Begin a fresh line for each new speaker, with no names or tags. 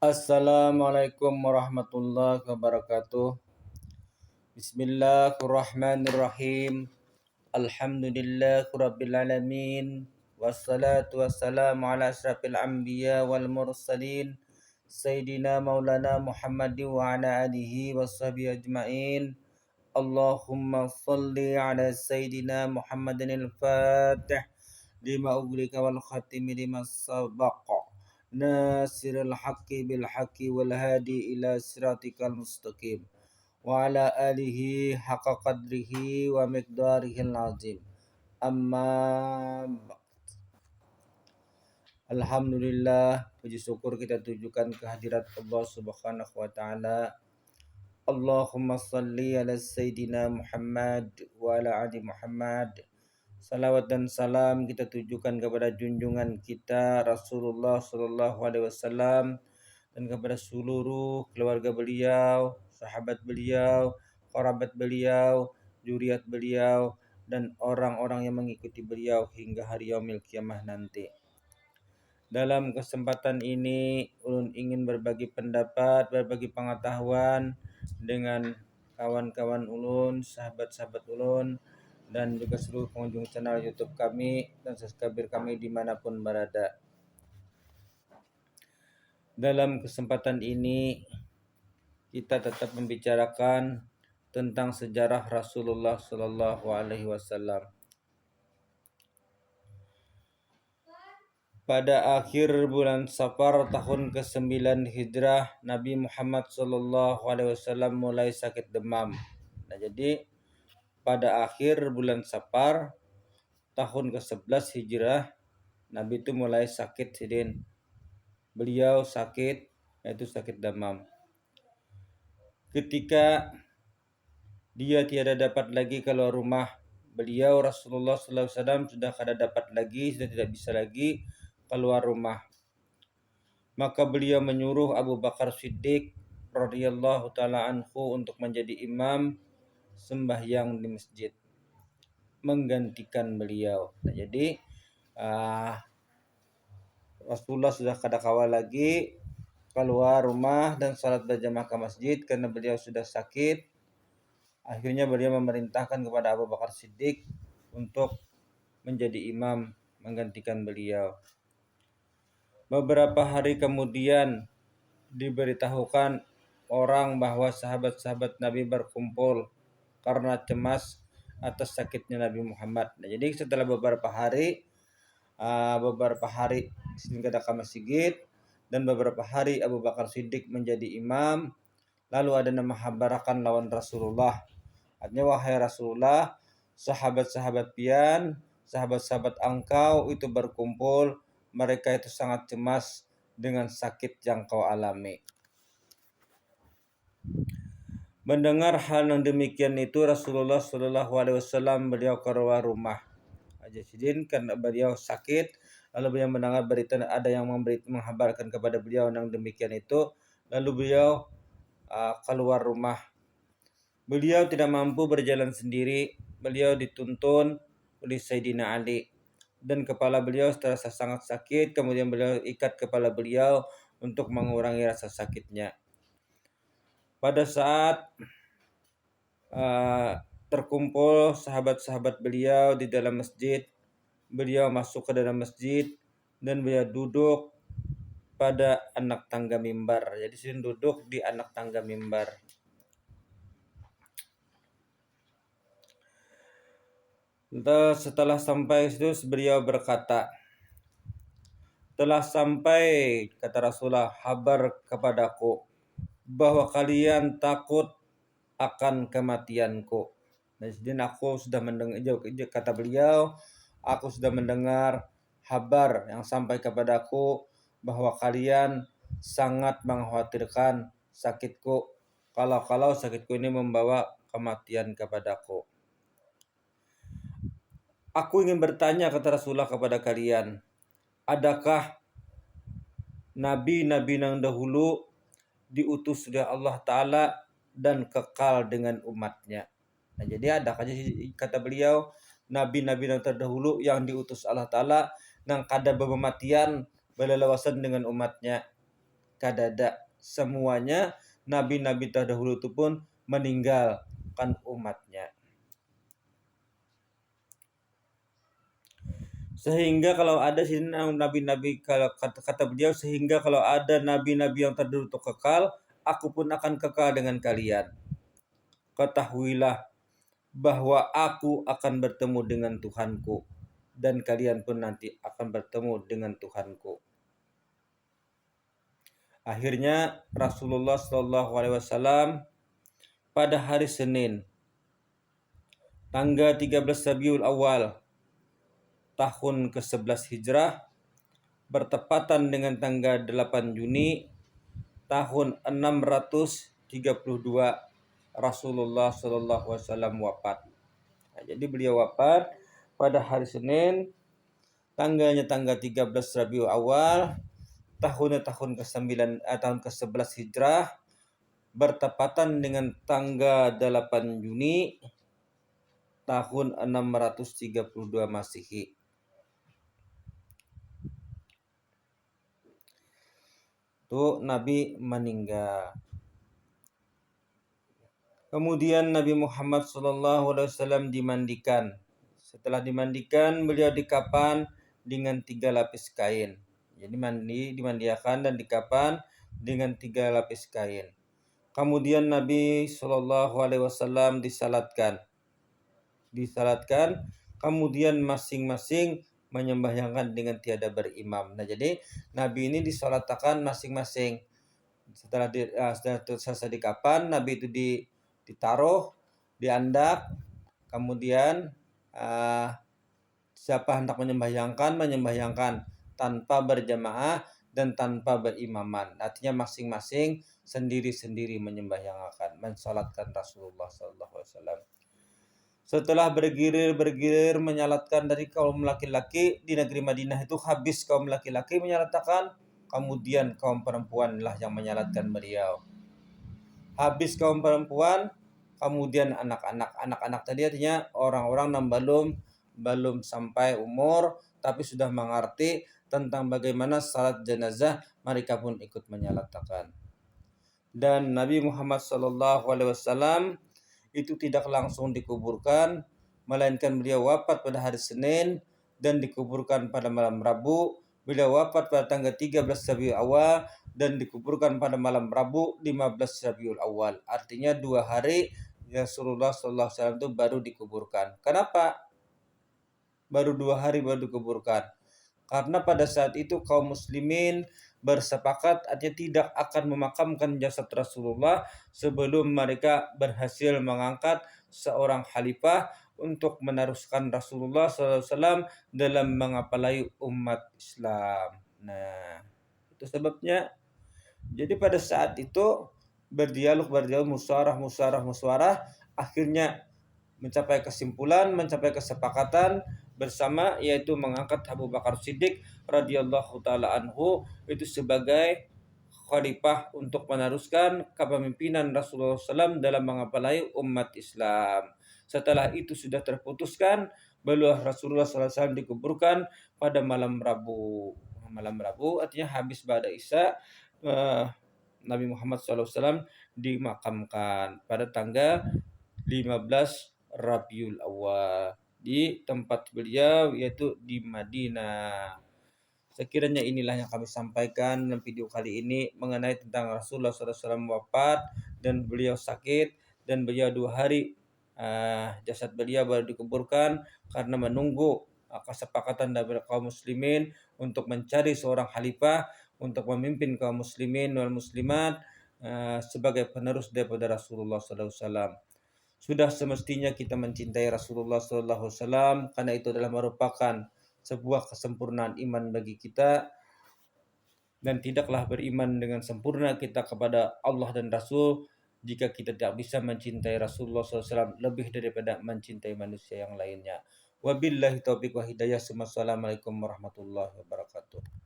Assalamualaikum warahmatullahi wabarakatuh. Bismillahirrahmanirrahim. Alhamdulillahirabbil alamin. Wassalatu wassalamu ala asyrafil anbiya wal mursalin Sayyidina Maulana Muhammadin wa ala alihi washabihi ajmain. Allahumma salli ala Sayyidina Muhammadin al-Fatih lima ughliqa wal khatimi lima sabaqa nasirul haqqi bil haqqi wal hadi ila siratikal mustaqim wa ala alihi haqqa qadrihi wa miqdarihil azim. Amma Alhamdulillah, puji syukur kita tujukan kehadirat Allah Subhanahu wa taala. Allahumma salli ala Sayyidina Muhammad wa ala ali Muhammad. Salawat dan salam kita tujukan kepada junjungan kita Rasulullah Sallallahu Alaihi Wasallam dan kepada seluruh keluarga beliau, sahabat beliau, kerabat beliau, zuriat beliau, dan orang-orang yang mengikuti beliau hingga hari yaumil kiamah nanti. Dalam kesempatan ini, ulun ingin berbagi pendapat, berbagi pengetahuan dengan kawan-kawan ulun, sahabat-sahabat ulun, dan juga seluruh pengunjung channel YouTube kami dan subscriber kami dimanapun berada. Dalam kesempatan ini, kita tetap membicarakan tentang sejarah Rasulullah Sallallahu Alaihi Wasallam. Pada akhir bulan Safar tahun ke-9 Hijrah, Nabi Muhammad Sallallahu Alaihi Wasallam mulai sakit demam. Nah, jadi pada akhir bulan Safar tahun ke-11 Hijrah, Nabi itu mulai sakit sidin. Beliau sakit, yaitu sakit demam. Ketika dia tiada dapat lagi keluar rumah, beliau Rasulullah SAW sudah kada dapat lagi, sudah tidak bisa lagi keluar rumah. Maka beliau menyuruh Abu Bakar Siddiq radhiyallahu taala anhu untuk menjadi imam sembahyang di masjid, menggantikan beliau. Nah, jadi Rasulullah sudah kada kawal lagi keluar rumah dan salat berjamaah ke masjid karena beliau sudah sakit. Akhirnya beliau memerintahkan kepada Abu Bakar Siddiq untuk menjadi imam menggantikan beliau. Beberapa hari kemudian diberitahukan orang bahwa sahabat-sahabat Nabi berkumpul karena cemas atas sakitnya Nabi Muhammad. Nah, jadi setelah beberapa hari sehingga datang ke masjid dan beberapa hari Abu Bakar Siddiq menjadi imam, lalu ada nama habarakan lawan Rasulullah. Artinya, wahai Rasulullah, sahabat-sahabat pian, sahabat-sahabat engkau itu berkumpul, mereka itu sangat cemas dengan sakit yang kau alami. Mendengar hal yang demikian itu, Rasulullah Shallallahu Alaihi Wasallam beliau keluar rumah. Jadi karena beliau sakit, lalu beliau mendengar berita ada yang menghabarkan kepada beliau yang demikian itu, lalu beliau keluar rumah. Beliau tidak mampu berjalan sendiri, beliau dituntun oleh Sayyidina Ali. Dan kepala beliau terasa sangat sakit, kemudian beliau ikat kepala beliau untuk mengurangi rasa sakitnya. Pada saat terkumpul sahabat-sahabat beliau di dalam masjid, beliau masuk ke dalam masjid dan beliau duduk pada anak tangga mimbar. Jadi sini duduk di anak tangga mimbar. Setelah sampai situ, beliau berkata, telah sampai, kata Rasulullah, kabar kepadaku bahwa kalian takut akan kematianku. Dan aku sudah mendengar, kata beliau, aku sudah mendengar kabar yang sampai kepadaku bahwa kalian sangat mengkhawatirkan sakitku, kalau sakitku ini membawa kematian kepadaku. Aku ingin bertanya, kata Rasulullah, kepada kalian, adakah nabi-nabi yang dahulu diutus oleh Allah Ta'ala dan kekal dengan umatnya? Nah, jadi adakah, kata beliau, nabi-nabi yang terdahulu yang diutus Allah Ta'ala yang kada bermatian berlewasan dengan umatnya? kadada. Semuanya nabi-nabi terdahulu itu pun meninggalkan umatnya. Sehingga kalau ada nabi-nabi, kalau kata beliau, sehingga kalau ada nabi-nabi yang terdahulu itu kekal, aku pun akan kekal dengan kalian. Ketahuilah bahwa aku akan bertemu dengan Tuhanku dan kalian pun nanti akan bertemu dengan Tuhanku. Akhirnya Rasulullah SAW pada hari Senin tanggal 13 Rabiul Awal tahun ke-11 Hijrah bertepatan dengan tanggal 8 Juni tahun 632 Rasulullah SAW wafat. Nah, jadi beliau wafat pada hari Senin, tanggalnya tanggal 13 Rabiul Awal, tahun ke-11 Hijrah, bertepatan dengan tanggal 8 Juni tahun 632 Masehi. Itu Nabi meninggal. Kemudian Nabi Muhammad SAW dimandikan. Setelah dimandikan, beliau dikapan dengan 3 lapis kain. Jadi dimandikan dan dikapan dengan 3 lapis kain. Kemudian Nabi SAW disalatkan. Kemudian masing-masing menyembahyangkan dengan tiada berimam. Nah, jadi Nabi ini disolatkan masing-masing. Setelah selesai dikapan, Nabi itu ditaruh, diandak, kemudian siapa hendak menyembahyangkan tanpa berjamaah dan tanpa berimaman. Artinya masing-masing sendiri-sendiri menyembahyangkan, mensalatkan Rasulullah SAW. Setelah bergilir menyalatkan dari kaum laki-laki di negeri Madinah itu, habis kaum laki-laki menyalatkan, kemudian kaum perempuanlah yang menyalatkan beliau. Habis kaum perempuan, kemudian anak-anak. Anak-anak tadi artinya orang-orang yang belum sampai umur tapi sudah mengerti tentang bagaimana salat jenazah, mereka pun ikut menyalatkan. Dan Nabi Muhammad SAW itu tidak langsung dikuburkan, melainkan beliau wafat pada hari Senin dan dikuburkan pada malam Rabu. Beliau wafat pada tanggal 13 Rabiul Awal dan dikuburkan pada malam Rabu 15 Rabiul Awal. Artinya 2 hari Rasulullah SAW itu baru dikuburkan. Kenapa baru 2 hari baru dikuburkan? Karena pada saat itu kaum muslimin bersepakat artinya tidak akan memakamkan jasad Rasulullah sebelum mereka berhasil mengangkat seorang khalifah untuk meneruskan Rasulullah SAW dalam mengapalai umat Islam. Nah, itu sebabnya. Jadi pada saat itu berdialog, musyawarah, akhirnya mencapai kesimpulan, mencapai kesepakatan bersama, yaitu mengangkat Abu Bakar Siddiq radhiyallahu taala anhu itu sebagai khalifah untuk meneruskan kepemimpinan Rasulullah SAW dalam mengapalai umat Islam. Setelah itu sudah terputuskan, beliau Rasulullah SAW dikuburkan pada malam Rabu. Malam Rabu artinya habis ba'da Isya, Nabi Muhammad SAW dimakamkan pada tanggal 15 Rabiul Awal di tempat beliau, yaitu di Madinah. Sekiranya inilah yang kami sampaikan dalam video kali ini mengenai tentang Rasulullah SAW wafat dan beliau sakit, dan beliau 2 hari jasad beliau baru dikuburkan karena menunggu kesepakatan dari kaum muslimin untuk mencari seorang khalifah untuk memimpin kaum muslimin wal muslimat sebagai penerus daripada Rasulullah SAW. Sudah semestinya kita mencintai Rasulullah SAW karena itu adalah merupakan sebuah kesempurnaan iman bagi kita, dan tidaklah beriman dengan sempurna kita kepada Allah dan Rasul jika kita tidak bisa mencintai Rasulullah SAW lebih daripada mencintai manusia yang lainnya. Wabillahi taufiq wa hidayah. Wassalamualaikum warahmatullahi wabarakatuh.